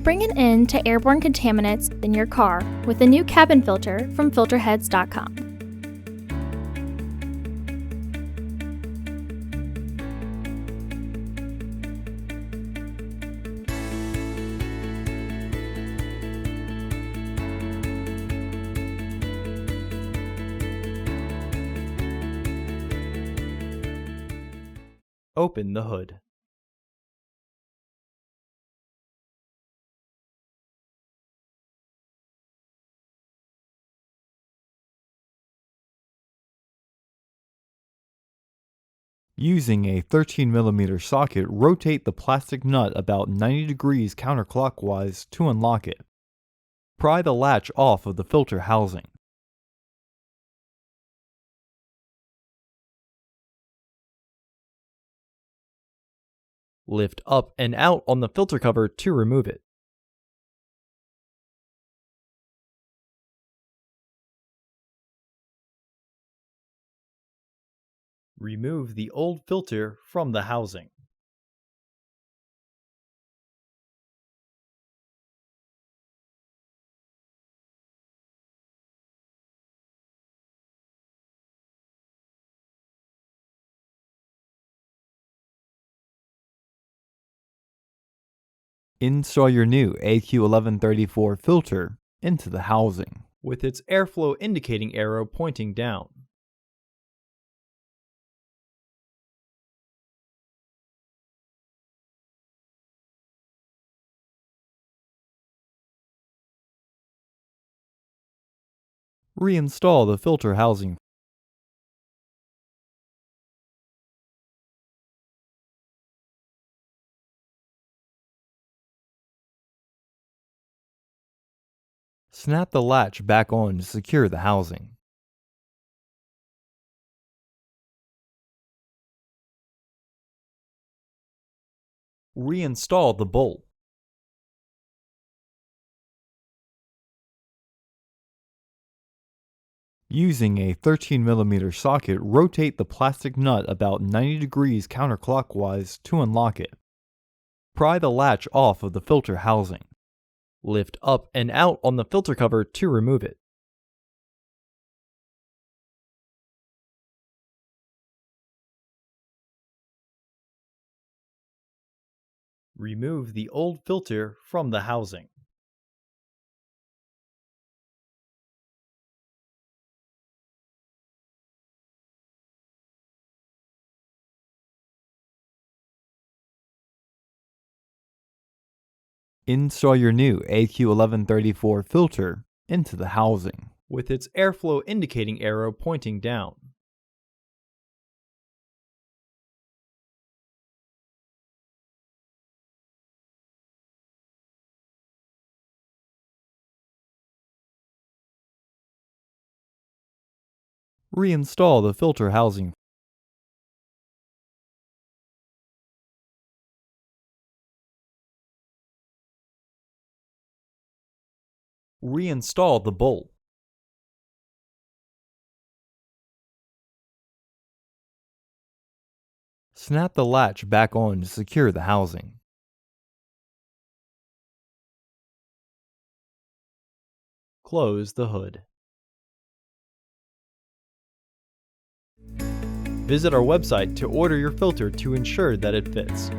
Bring an end to airborne contaminants in your car with the new cabin filter from Filterheads.com. Open the hood. Using a 13mm socket, rotate the plastic nut about 90 degrees counterclockwise to unlock it. Pry the latch off of the filter housing. Lift up and out on the filter cover to remove it. Remove the old filter from the housing. Install your new AQ1134 filter into the housing, with its airflow indicating arrow pointing down. Reinstall the filter housing. Snap the latch back on to secure the housing. Reinstall the bolt. Using a 13mm socket, rotate the plastic nut about 90 degrees counterclockwise to unlock it. Pry the latch off of the filter housing. Lift up and out on the filter cover to remove it. Remove the old filter from the housing. Install your new AQ1134 filter into the housing, with its airflow indicating arrow pointing down. Reinstall the filter housing. Reinstall the bolt. Snap the latch back on to secure the housing. Close the hood. Visit our website to order your filter to ensure that it fits.